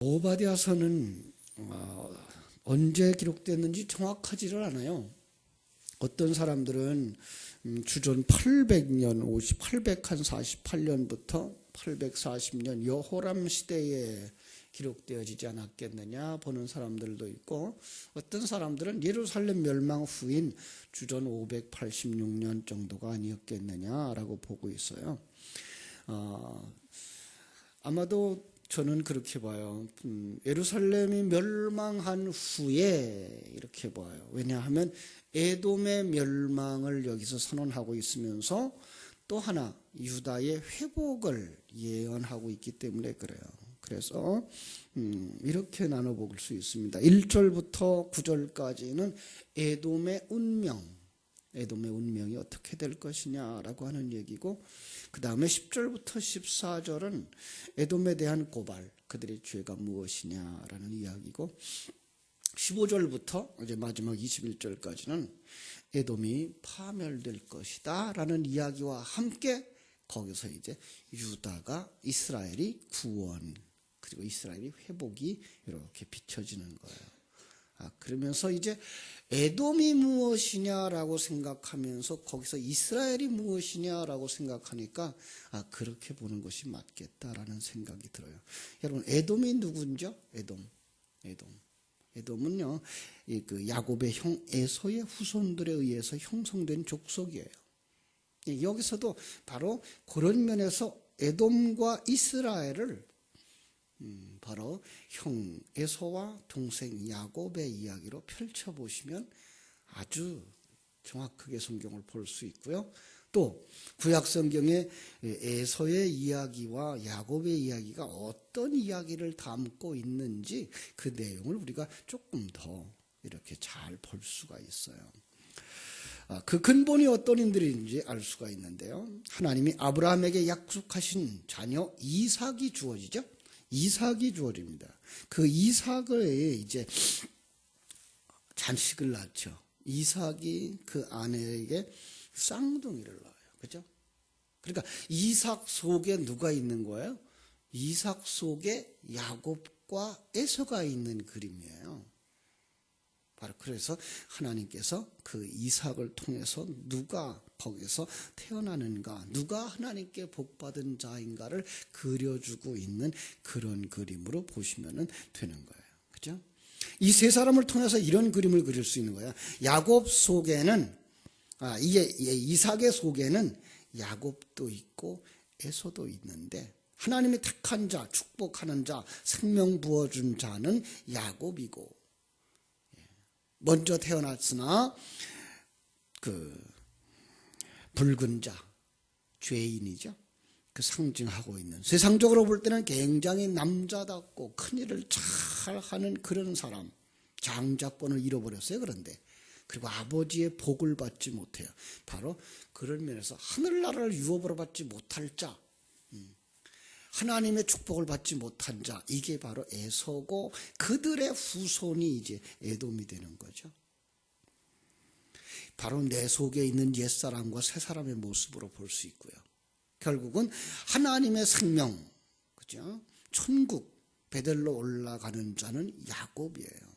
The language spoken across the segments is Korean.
오바댜서는 언제 기록됐는지 정확하지를 않아요. 어떤 사람들은 주전 800년, 848년부터 840년 여호람 시대에 기록되어지지 않았겠느냐 보는 사람들도 있고, 어떤 사람들은 예루살렘 멸망 후인 주전 586년 정도가 아니었겠느냐라고 보고 있어요. 아마도 저는 그렇게 봐요. 예루살렘이 멸망한 후에 이렇게 봐요. 왜냐하면 에돔의 멸망을 여기서 선언하고 있으면서 또 하나 유다의 회복을 예언하고 있기 때문에 그래요. 그래서 이렇게 나눠볼 수 있습니다. 1절부터 9절까지는 에돔의 운명이 어떻게 될 것이냐라고 하는 얘기고, 그 다음에 10절부터 14절은 에돔에 대한 고발, 그들의 죄가 무엇이냐라는 이야기고, 15절부터 이제 마지막 21절까지는 에돔이 파멸될 것이다 라는 이야기와 함께 거기서 이제 유다가 이스라엘이 구원, 그리고 이스라엘이 회복이 이렇게 비춰지는 거예요. 그러면서 이제 에돔이 무엇이냐라고 생각하면서 거기서 이스라엘이 무엇이냐라고 생각하니까 그렇게 보는 것이 맞겠다라는 생각이 들어요. 여러분, 에돔이 누군죠? 에돔은요, 그 야곱의 형 에서의 후손들에 의해서 형성된 족속이에요. 여기서도 바로 그런 면에서 에돔과 이스라엘을 바로 형 에서와 동생 야곱의 이야기로 펼쳐보시면 아주 정확하게 성경을 볼 수 있고요. 또 구약 성경의 에서의 이야기와 야곱의 이야기가 어떤 이야기를 담고 있는지 그 내용을 우리가 조금 더 이렇게 잘 볼 수가 있어요. 그 근본이 어떤 인들인지 알 수가 있는데요. 하나님이 아브라함에게 약속하신 자녀 이삭이 주어지죠. 이삭이 주어집니다. 그 이삭을 이제 자식을 낳죠. 이삭이 그 아내에게 쌍둥이를 낳아요. 그죠? 그러니까 이삭 속에 누가 있는 거예요? 이삭 속에 야곱과 에서가 있는 그림이에요. 바로 그래서 하나님께서 그 이삭을 통해서 누가 거기서 태어나는가, 누가 하나님께 복받은 자인가를 그려주고 있는 그런 그림으로 보시면 되는 거예요. 그죠? 이 세 사람을 통해서 이런 그림을 그릴 수 있는 거예요. 야곱 속에는, 이삭의 속에는 야곱도 있고 에서도 있는데, 하나님이 택한 자, 축복하는 자, 생명 부어준 자는 야곱이고, 먼저 태어났으나 그 붉은 자, 죄인이죠. 그 상징하고 있는, 세상적으로 볼 때는 굉장히 남자답고 큰일을 잘 하는 그런 사람, 장자권을 잃어버렸어요. 그런데 그리고 아버지의 복을 받지 못해요. 바로 그런 면에서 하늘나라를 유업으로 받지 못할 자, 하나님의 축복을 받지 못한 자, 이게 바로 에서고 그들의 후손이 이제 에돔이 되는 거죠. 바로 내 속에 있는 옛사람과 새사람의 모습으로 볼 수 있고요. 결국은 하나님의 생명, 그죠? 천국, 베델로 올라가는 자는 야곱이에요.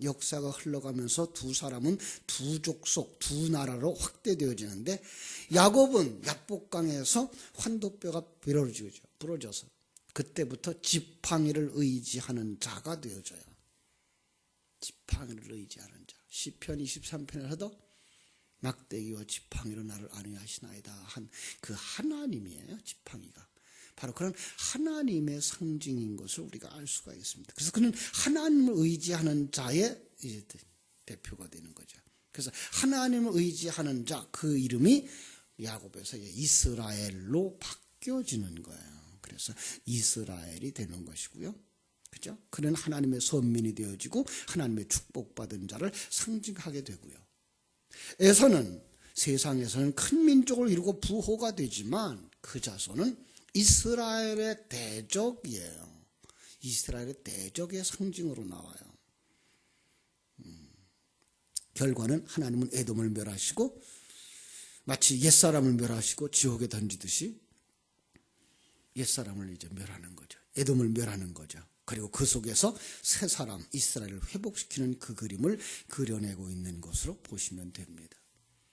역사가 흘러가면서 두 사람은 두 족속, 두 나라로 확대되어지는데, 야곱은 약복강에서 환도뼈가 부러져서 그때부터 지팡이를 의지하는 자가 되어져요. 지팡이를 의지하는 자. 시편 23편에서도 막대기와 지팡이로 나를 안위하시나이다 한 그 하나님이에요. 지팡이가 바로 그런 하나님의 상징인 것을 우리가 알 수가 있습니다. 그래서 그는 하나님을 의지하는 자의 이제 대표가 되는 거죠. 그래서 하나님을 의지하는 자, 그 이름이 야곱에서 이스라엘로 바뀌어지는 거예요. 그래서 이스라엘이 되는 것이고요. 그죠? 그는 하나님의 선민이 되어지고 하나님의 축복받은 자를 상징하게 되고요. 에서는 세상에서는 큰 민족을 이루고 부호가 되지만 그 자손은 이스라엘의 대적이에요. 이스라엘의 대적의 상징으로 나와요. 결과는 하나님은 에돔을 멸하시고 마치 옛사람을 멸하시고 지옥에 던지듯이 옛사람을 이제 멸하는 거죠. 에돔을 멸하는 거죠. 그리고 그 속에서 새 사람 이스라엘을 회복시키는 그 그림을 그려내고 있는 것으로 보시면 됩니다.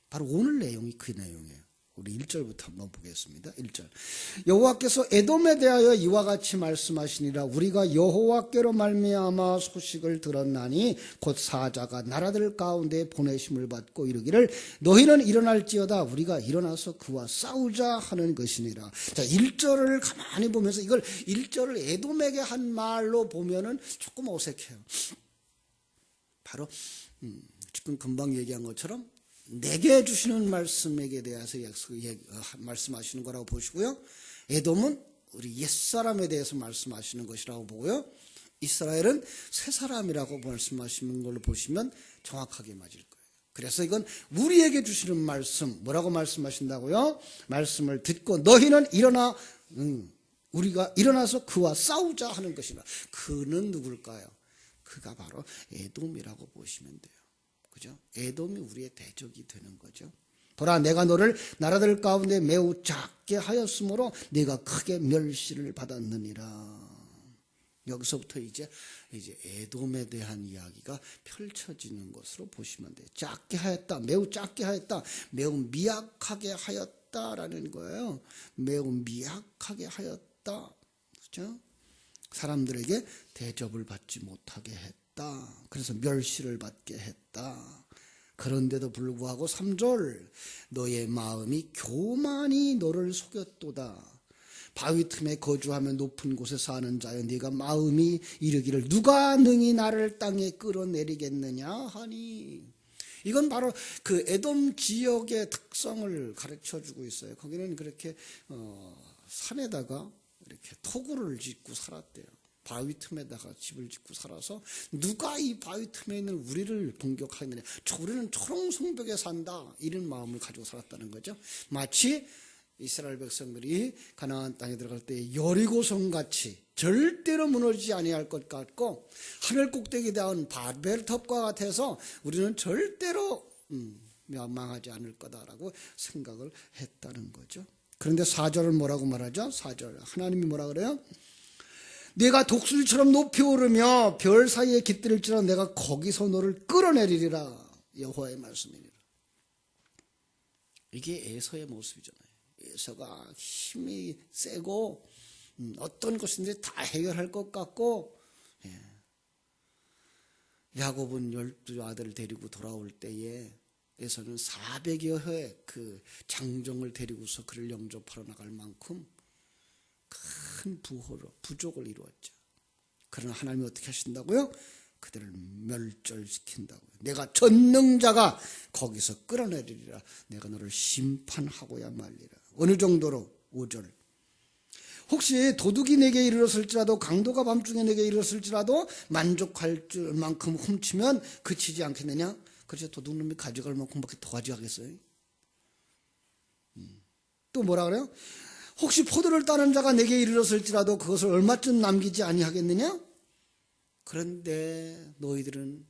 바로 오늘 내용이 그 내용이에요. 우리 1절부터 한번 보겠습니다. 1절. 여호와께서 에돔에 대하여 이와 같이 말씀하시니라. 우리가 여호와께로 말미암아 소식을 들었나니 곧 사자가 나라들 가운데 보내심을 받고 이르기를 너희는 일어날지어다 우리가 일어나서 그와 싸우자 하는 것이니라. 자, 1절을 가만히 보면서 이걸 1절을 에돔에게 한 말로 보면은 조금 어색해요. 바로 지금 금방 얘기한 것처럼 내게 주시는 말씀에 대해서 말씀하시는 거라고 보시고요. 에돔은 우리 옛사람에 대해서 말씀하시는 것이라고 보고요. 이스라엘은 새 사람이라고 말씀하시는 걸로 보시면 정확하게 맞을 거예요. 그래서 이건 우리에게 주시는 말씀, 뭐라고 말씀하신다고요? 말씀을 듣고 너희는 일어나 우리가 일어나서 그와 싸우자 하는 것이라. 그는 누굴까요? 그가 바로 에돔이라고 보시면 돼요. 그죠? 에돔이 우리의 대적이 되는 거죠. 보라, 내가 너를 나라들 가운데 매우 작게 하였으므로 네가 크게 멸시를 받았느니라. 여기서부터 이제 에돔에 대한 이야기가 펼쳐지는 것으로 보시면 돼요. 작게 하였다, 매우 작게 하였다, 매우 미약하게 하였다라는 거예요. 매우 미약하게 하였다. 그죠? 사람들에게 대접을 받지 못하게 했다. 그래서 멸시를 받게 했다. 그런데도 불구하고 3절 너의 마음이 교만이 너를 속였도다. 바위 틈에 거주하며 높은 곳에 사는 자여 네가 마음이 이르기를 누가 능히 나를 땅에 끌어내리겠느냐 하니. 이건 바로 그 에돔 지역의 특성을 가르쳐주고 있어요. 거기는 그렇게 산에다가 이렇게 토구를 짓고 살았대요. 바위 틈에다가 집을 짓고 살아서 누가 이 바위 틈에 있는 우리를 공격하느냐, 우리는 초롱성벽에 산다, 이런 마음을 가지고 살았다는 거죠. 마치 이스라엘 백성들이 가나안 땅에 들어갈 때 여리고성같이 절대로 무너지지 아니할 것 같고 하늘 꼭대기에 닿은 바벨탑과 같아서 우리는 절대로 멸망하지 않을 거다라고 생각을 했다는 거죠. 그런데 4절은 뭐라고 말하죠? 4절 하나님이 뭐라 그래요? 내가 독수리처럼 높이 오르며 별 사이에 깃들일지라 내가 거기서 너를 끌어내리리라. 여호와의 말씀이니라. 이게 에서의 모습이잖아요. 에서가 힘이 세고 어떤 것인지 다 해결할 것 같고, 야곱은 12아들을 데리고 돌아올 때에 에서는 400여 회 그 장정을 데리고서 그를 영접하러 나갈 만큼 큰 부족을 이루었죠. 그러나 하나님이 어떻게 하신다고요? 그들을 멸절시킨다고요. 내가 전능자가 거기서 끌어내리리라. 내가 너를 심판하고야 말리라. 어느 정도로? 5절. 혹시 도둑이 내게 이르렀을지라도 강도가 밤중에 내게 이르렀을지라도 만족할 만큼 훔치면 그치지 않겠느냐? 그래서 도둑놈이 가져갈 만큼밖에 더 가져가겠어요? 또 뭐라 그래요? 혹시 포도를 따는 자가 내게 이르렀을지라도 그것을 얼마쯤 남기지 아니하겠느냐? 그런데 너희들은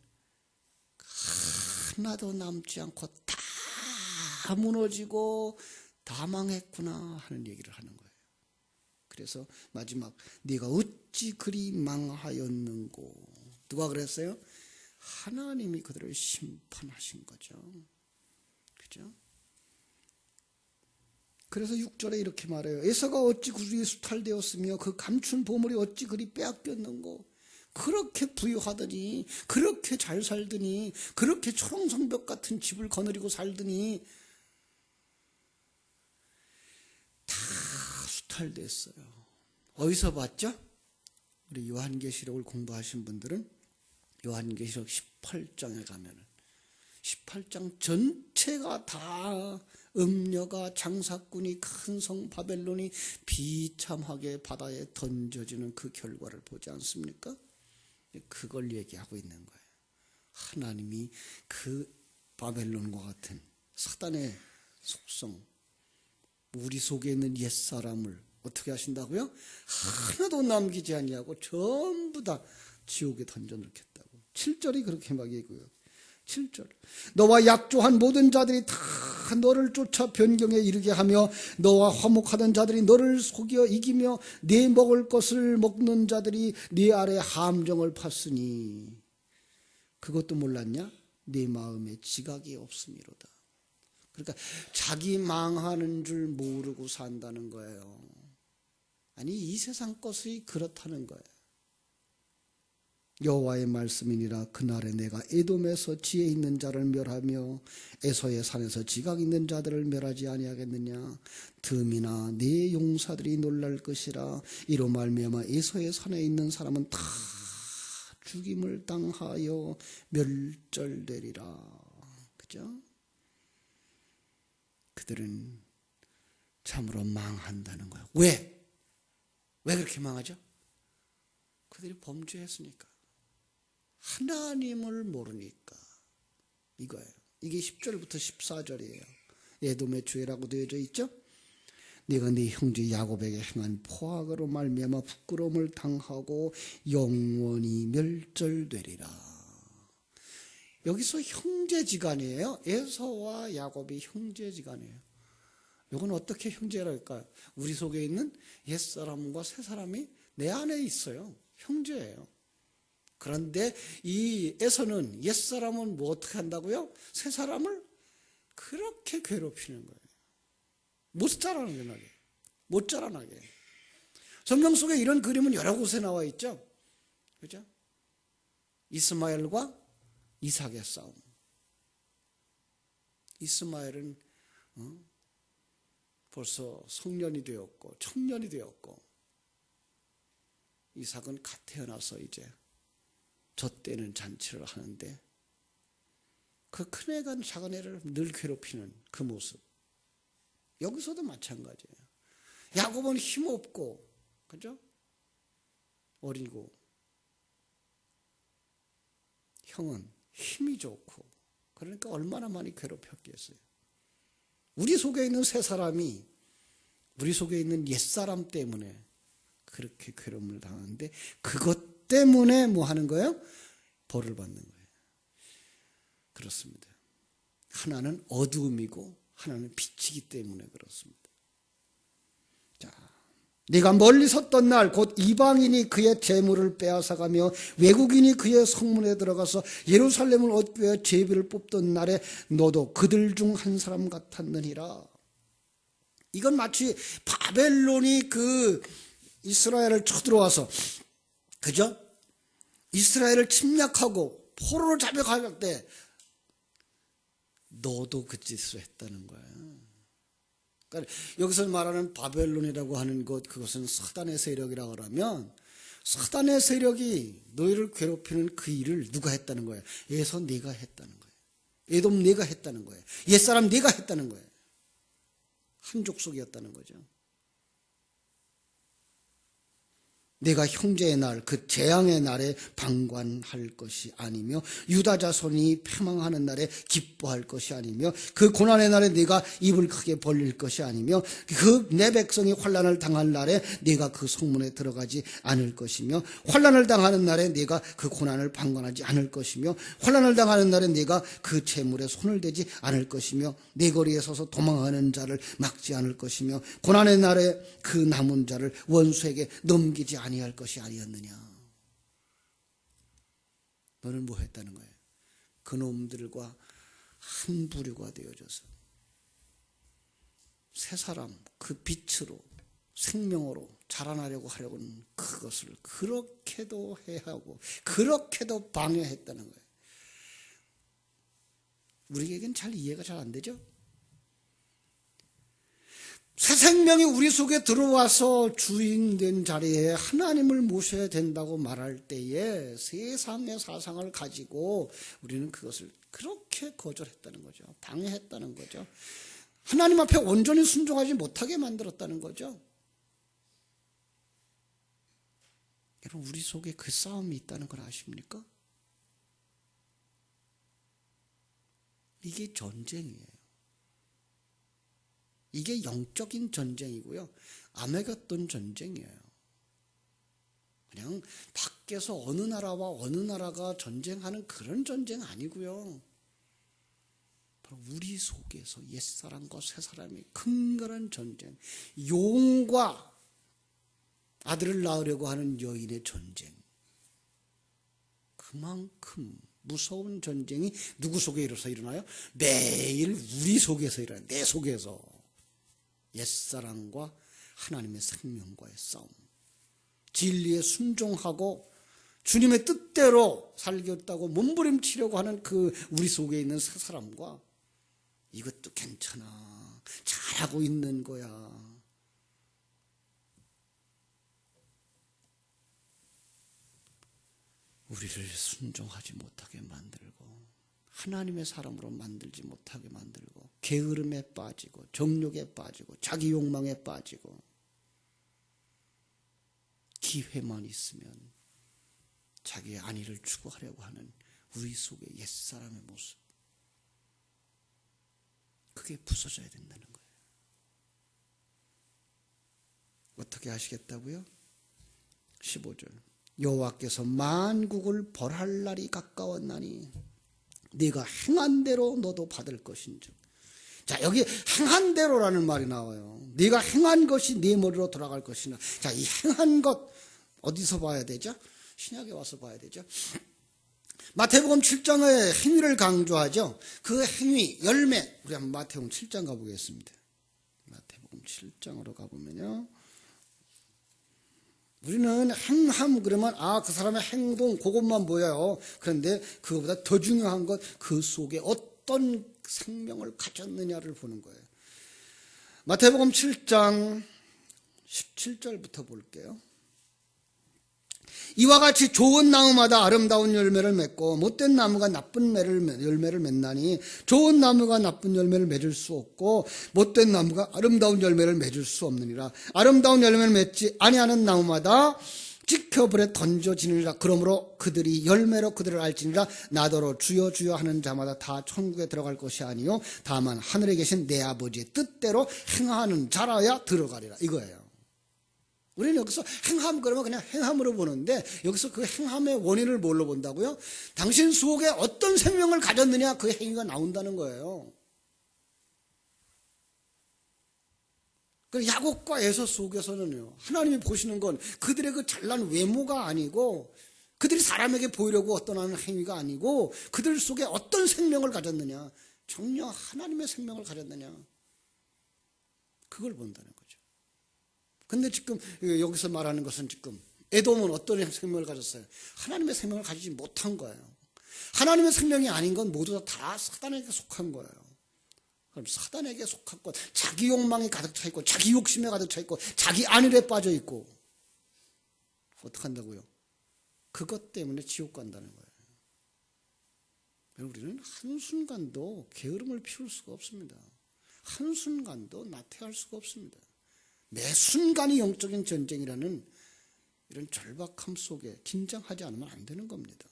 하나도 남지 않고 다 무너지고 다 망했구나 하는 얘기를 하는 거예요. 그래서 마지막 네가 어찌 그리 망하였는고. 누가 그랬어요? 하나님이 그들을 심판하신 거죠. 그죠? 그래서 6절에 이렇게 말해요. 에서가 어찌 그리 수탈되었으며 그 감춘 보물이 어찌 그리 빼앗겼는고. 그렇게 부유하더니, 그렇게 잘 살더니, 그렇게 초롱성벽 같은 집을 거느리고 살더니 다 수탈됐어요. 어디서 봤죠? 우리 요한계시록을 공부하신 분들은 요한계시록 18장에 가면은 18장 전체가 다 음녀가 장사꾼이 큰 성 바벨론이 비참하게 바다에 던져지는 그 결과를 보지 않습니까? 그걸 얘기하고 있는 거예요. 하나님이 그 바벨론과 같은 사단의 속성, 우리 속에 있는 옛사람을 어떻게 하신다고요? 하나도 남기지 아니하고 전부 다 지옥에 던져넣겠다고. 7절이 그렇게 막 얘기고요. 7절. 너와 약조한 모든 자들이 다 너를 쫓아 변경에 이르게 하며 너와 화목하던 자들이 너를 속여 이기며 네 먹을 것을 먹는 자들이 네 아래 함정을 팠으니 그것도 몰랐냐? 네 마음에 지각이 없음이로다. 그러니까 자기 망하는 줄 모르고 산다는 거예요. 아니 이 세상 것이 그렇다는 거예요. 여호와의 말씀이니라. 그날에 내가 에돔에서 지혜 있는 자를 멸하며 에서의 산에서 지각 있는 자들을 멸하지 아니하겠느냐. 듬이나 네 용사들이 놀랄 것이라. 이로 말미암아 에서의 산에 있는 사람은 다 죽임을 당하여 멸절되리라. 그죠? 그들은 참으로 망한다는 거예요. 왜? 왜 그렇게 망하죠? 그들이 범죄했으니까. 하나님을 모르니까. 이거예요. 이게 10절부터 14절이에요. 에돔의 죄라고 되어져 있죠? 네가 네 형제 야곱에게 행한 포악으로 말미암아 부끄러움을 당하고 영원히 멸절되리라. 여기서 형제지간이에요. 에서와 야곱이 형제지간이에요. 이건 어떻게 형제랄까요? 우리 속에 있는 옛사람과 새사람이 내 안에 있어요. 형제예요. 그런데 이 에서는 옛사람은 뭐 어떻게 한다고요? 새사람을 그렇게 괴롭히는 거예요. 못 자라나게. 못 자라나게. 성경 속에 이런 그림은 여러 곳에 나와 있죠. 그죠? 이스마엘과 이삭의 싸움. 이스마엘은 벌써 성년이 되었고 청년이 되었고, 이삭은 갓 태어나서 이제 젖대는 잔치를 하는데 그 큰애가 작은애를 늘 괴롭히는 그 모습. 여기서도 마찬가지예요. 야곱은 힘없고, 그죠? 어리고, 형은 힘이 좋고, 그러니까 얼마나 많이 괴롭혔겠어요. 우리 속에 있는 새 사람이 우리 속에 있는 옛사람 때문에 그렇게 괴로움을 당하는데, 그것 때문에 뭐 하는 거예요? 벌을 받는 거예요. 그렇습니다. 하나는 어두움이고 하나는 빛이기 때문에 그렇습니다. 자, 네가 멀리 섰던 날 곧 이방인이 그의 재물을 빼앗아가며 외국인이 그의 성문에 들어가서 예루살렘을 얻기 위해 제비를 뽑던 날에 너도 그들 중 한 사람 같았느니라. 이건 마치 바벨론이 그 이스라엘을 쳐들어와서, 그죠? 이스라엘을 침략하고 포로로 잡아갈 때 너도 그 짓을 했다는 거야. 그러니까 여기서 말하는 바벨론이라고 하는 것, 그것은 사단의 세력이라고 하면, 사단의 세력이 너희를 괴롭히는 그 일을 누가 했다는 거야? 에서 네가 했다는 거야. 에돔 네가 했다는 거야. 옛사람 네가 했다는 거야. 한 족속이었다는 거죠. 내가 형제의 날, 그 재앙의 날에 방관할 것이 아니며 유다 자손이 패망하는 날에 기뻐할 것이 아니며 그 고난의 날에 내가 입을 크게 벌릴 것이 아니며 그 내 백성이 환난을 당할 날에 내가 그 성문에 들어가지 않을 것이며 환난을 당하는 날에 내가 그 고난을 방관하지 않을 것이며 환난을 당하는 날에 내가 그 재물에 손을 대지 않을 것이며 내 거리에 서서 도망하는 자를 막지 않을 것이며 고난의 날에 그 남은 자를 원수에게 넘기지 아니할 것이 아니었느냐. 너는 뭐 했다는 거예요? 그놈들과 한 부류가 되어져서 새 사람, 그 빛으로 생명으로 자라나려고 하려고는 그것을 그렇게도 해하고 그렇게도 방해했다는 거예요. 우리에겐 잘 이해가 잘 안 되죠? 새 생명이 우리 속에 들어와서 주인된 자리에 하나님을 모셔야 된다고 말할 때에 세상의 사상을 가지고 우리는 그것을 그렇게 거절했다는 거죠. 방해했다는 거죠. 하나님 앞에 온전히 순종하지 못하게 만들었다는 거죠. 여러분, 우리 속에 그 싸움이 있다는 걸 아십니까? 이게 전쟁이에요. 이게 영적인 전쟁이고요. 아메겟돈 전쟁이에요. 그냥 밖에서 어느 나라와 어느 나라가 전쟁하는 그런 전쟁 아니고요. 바로 우리 속에서 옛사람과 새사람의 큰거한 전쟁, 용과 아들을 낳으려고 하는 여인의 전쟁, 그만큼 무서운 전쟁이 누구 속에 일어나요? 매일 우리 속에서 일어나요. 내 속에서. 옛사람과 하나님의 생명과의 싸움. 진리에 순종하고 주님의 뜻대로 살겠다고 몸부림치려고 하는 그 우리 속에 있는 새 사람과, 이것도 괜찮아, 잘하고 있는 거야, 우리를 순종하지 못하게 만들고 하나님의 사람으로 만들지 못하게 만들고 게으름에 빠지고 정욕에 빠지고 자기 욕망에 빠지고, 기회만 있으면 자기의 안위를 추구하려고 하는 우리 속의 옛사람의 모습, 그게 부서져야 된다는 거예요. 어떻게 하시겠다고요? 15절, 여호와께서 만국을 벌할 날이 가까웠나니 네가 행한 대로 너도 받을 것인즉. 자, 여기 행한 대로라는 말이 나와요. 네가 행한 것이 네 머리로 돌아갈 것이나. 자, 이 행한 것 어디서 봐야 되죠? 신약에 와서 봐야 되죠. 마태복음 7장의 행위를 강조하죠. 그 행위, 열매, 우리 한번 마태복음 7장 가보겠습니다. 마태복음 7장으로 가보면요, 우리는 행함 그러면 그 사람의 행동 그것만 보여요. 그런데 그것보다 더 중요한 것, 그 속에 어떤 생명을 가졌느냐를 보는 거예요. 마태복음 7장 17절부터 볼게요. 이와 같이 좋은 나무마다 아름다운 열매를 맺고 못된 나무가 나쁜 열매를 맺나니 좋은 나무가 나쁜 열매를 맺을 수 없고 못된 나무가 아름다운 열매를 맺을 수 없느니라. 아름다운 열매를 맺지 아니하는 나무마다 지켜불에 던져지느니라. 그러므로 그들이 열매로 그들을 알지니라. 나더러 주여 주여 하는 자마다 다 천국에 들어갈 것이 아니요 다만 하늘에 계신 내 아버지의 뜻대로 행하는 자라야 들어가리라. 이거예요. 우리는 여기서 행함 그러면 그냥 행함으로 보는데, 여기서 그 행함의 원인을 뭘로 본다고요? 당신 속에 어떤 생명을 가졌느냐, 그 행위가 나온다는 거예요. 야곱과 에서 속에서는요, 하나님이 보시는 건 그들의 그 잘난 외모가 아니고, 그들이 사람에게 보이려고 어떤 하는 행위가 아니고, 그들 속에 어떤 생명을 가졌느냐, 정녕 하나님의 생명을 가졌느냐, 그걸 본다는 거죠. 근데 지금 여기서 말하는 것은, 지금 에돔은 어떤 생명을 가졌어요? 하나님의 생명을 가지지 못한 거예요. 하나님의 생명이 아닌 건 모두 다 사단에게 속한 거예요. 그럼 사단에게 속한 것, 자기 욕망이 가득 차 있고 자기 욕심에 가득 차 있고 자기 안일에 빠져 있고, 어떻게 한다고요? 그것 때문에 지옥 간다는 거예요. 우리는 한순간도 게으름을 피울 수가 없습니다. 한순간도 나태할 수가 없습니다. 매 순간이 영적인 전쟁이라는 이런 절박함 속에 긴장하지 않으면 안 되는 겁니다.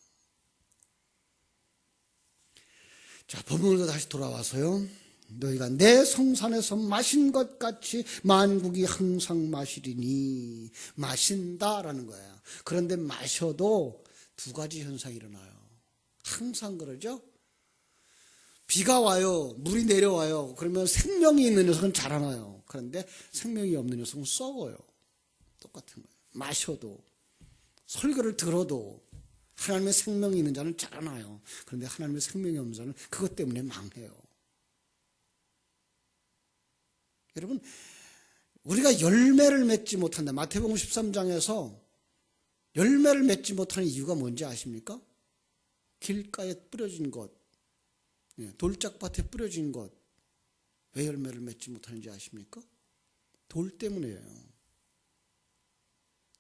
자, 본문으로 다시 돌아와서요. 너희가 내 성산에서 마신 것 같이 만국이 항상 마시리니. 마신다라는 거예요. 그런데 마셔도 두 가지 현상이 일어나요. 항상 그러죠. 비가 와요. 물이 내려와요. 그러면 생명이 있는 녀석은 자라나요. 그런데 생명이 없는 녀석은 썩어요. 똑같은 거예요. 마셔도, 설교를 들어도 하나님의 생명이 있는 자는 자라나요. 그런데 하나님의 생명이 없는 자는 그것 때문에 망해요. 여러분, 우리가 열매를 맺지 못한다. 마태복음 13장에서 열매를 맺지 못하는 이유가 뭔지 아십니까? 길가에 뿌려진 것, 돌짝밭에 뿌려진 것, 왜 열매를 맺지 못하는지 아십니까? 돌 때문이에요.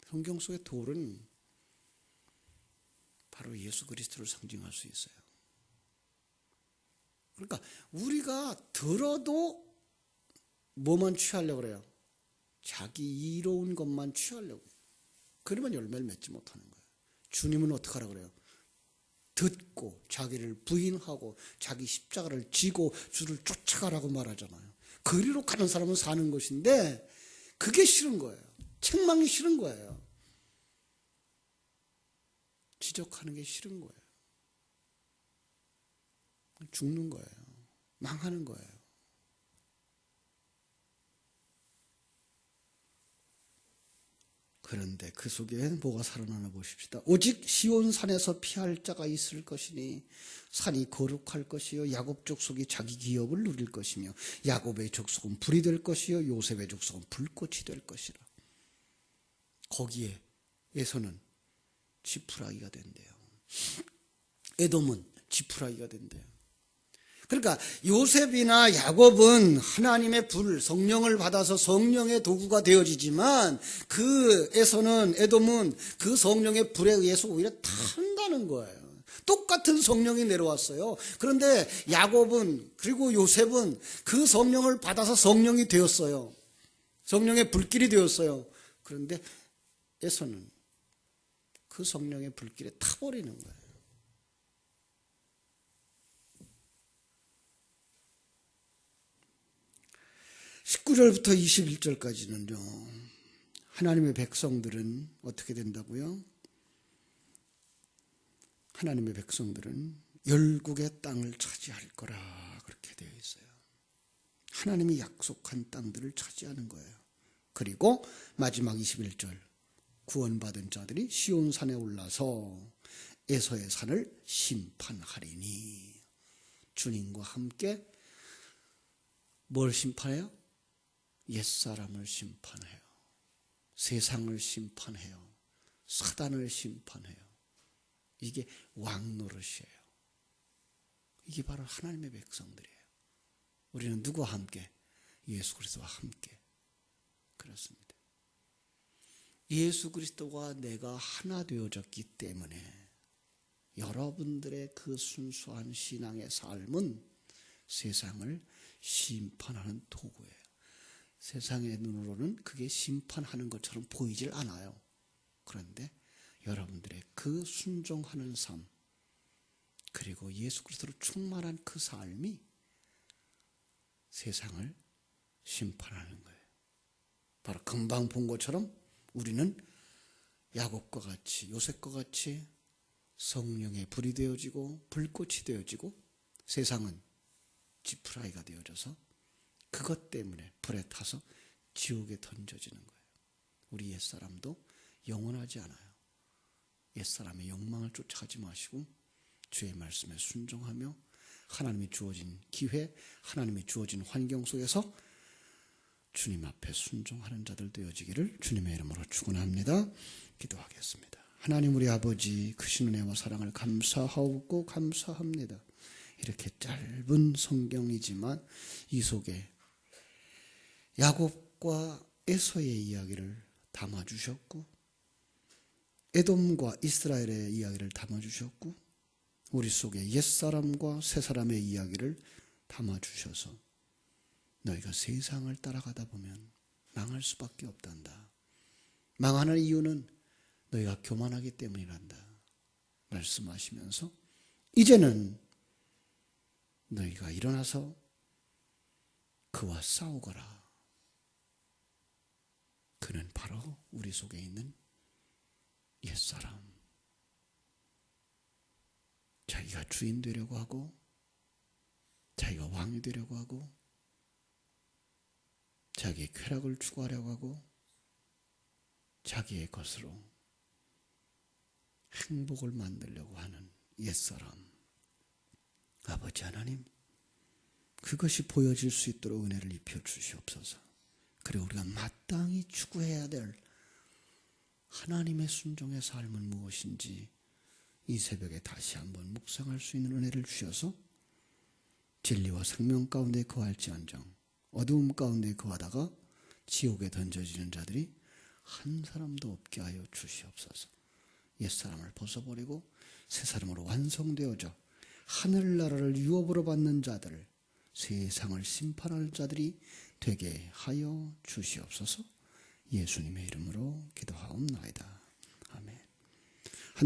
성경 속의 돌은 바로 예수 그리스도를 상징할 수 있어요. 그러니까 우리가 들어도 뭐만 취하려고 그래요? 자기 이로운 것만 취하려고. 그러면 열매를 맺지 못하는 거예요. 주님은 어떻게 하라고 그래요? 듣고 자기를 부인하고 자기 십자가를 지고 주를 쫓아가라고 말하잖아요. 그리로 가는 사람은 사는 것인데 그게 싫은 거예요. 책망이 싫은 거예요. 지적하는 게 싫은 거예요. 죽는 거예요. 망하는 거예요. 그런데 그 속에 뭐가 살아나나 보십시다. 오직 시온산에서 피할 자가 있을 것이니 산이 거룩할 것이요 야곱 족속이 자기 기업을 누릴 것이며 야곱의 족속은 불이 될 것이요 요셉의 족속은 불꽃이 될 것이라. 거기에서는 지푸라기가 된대요. 에돔은 지푸라기가 된대요. 그러니까 요셉이나 야곱은 하나님의 불, 성령을 받아서 성령의 도구가 되어지지만 그에서는 에돔은 그 성령의 불에 의해서 오히려 탄다는 거예요. 똑같은 성령이 내려왔어요. 그런데 야곱은 그리고 요셉은 그 성령을 받아서 성령이 되었어요. 성령의 불길이 되었어요. 그런데 에서는 그 성령의 불길에 타버리는 거예요. 19절부터 21절까지는요. 하나님의 백성들은 어떻게 된다고요? 하나님의 백성들은 열국의 땅을 차지할 거라 그렇게 되어 있어요. 하나님이 약속한 땅들을 차지하는 거예요. 그리고 마지막 21절 구원받은 자들이 시온산에 올라서 에서의 산을 심판하리니 주님과 함께 뭘 심판해요? 옛사람을 심판해요. 세상을 심판해요. 사단을 심판해요. 이게 왕노릇이에요. 이게 바로 하나님의 백성들이에요. 우리는 누구와 함께? 예수 그리스도와 함께. 그렇습니다. 예수 그리스도와 내가 하나 되어졌기 때문에 여러분들의 그 순수한 신앙의 삶은 세상을 심판하는 도구예요. 세상의 눈으로는 그게 심판하는 것처럼 보이질 않아요. 그런데 여러분들의 그 순종하는 삶 그리고 예수 그리스도로 충만한 그 삶이 세상을 심판하는 거예요. 바로 금방 본 것처럼 우리는 야곱과 같이 요셉과 같이 성령의 불이 되어지고 불꽃이 되어지고 세상은 지푸라기가 되어져서 그것 때문에 불에 타서 지옥에 던져지는 거예요. 우리 옛사람도 영원하지 않아요. 옛사람의 욕망을 쫓아가지 마시고 주의 말씀에 순종하며 하나님이 주어진 기회, 하나님이 주어진 환경 속에서 주님 앞에 순종하는 자들 되어지기를 주님의 이름으로 축원합니다. 기도하겠습니다. 하나님 우리 아버지 크신 은혜와 사랑을 감사하고 감사합니다. 이렇게 짧은 성경이지만 이 속에 야곱과 에서의 이야기를 담아주셨고 에돔과 이스라엘의 이야기를 담아주셨고 우리 속에 옛사람과 새사람의 이야기를 담아주셔서 너희가 세상을 따라가다 보면 망할 수밖에 없단다. 망하는 이유는 너희가 교만하기 때문이란다. 말씀하시면서 이제는 너희가 일어나서 그와 싸우거라. 그는 바로 우리 속에 있는 옛사람. 자기가 주인 되려고 하고 자기가 왕이 되려고 하고 자기의 쾌락을 추구하려고 하고 자기의 것으로 행복을 만들려고 하는 옛사람. 아버지 하나님, 그것이 보여질 수 있도록 은혜를 입혀 주시옵소서. 그리고 우리가 마땅히 추구해야 될 하나님의 순종의 삶은 무엇인지 이 새벽에 다시 한번 묵상할 수 있는 은혜를 주셔서 진리와 생명 가운데 거할지언정 어두움 가운데 거하다가 지옥에 던져지는 자들이 한 사람도 없게 하여 주시옵소서. 옛사람을 벗어버리고 새사람으로 완성되어져 하늘나라를 유업으로 받는 자들, 세상을 심판할 자들이 되게 하여 주시옵소서. 예수님의 이름으로 기도하옵나이다.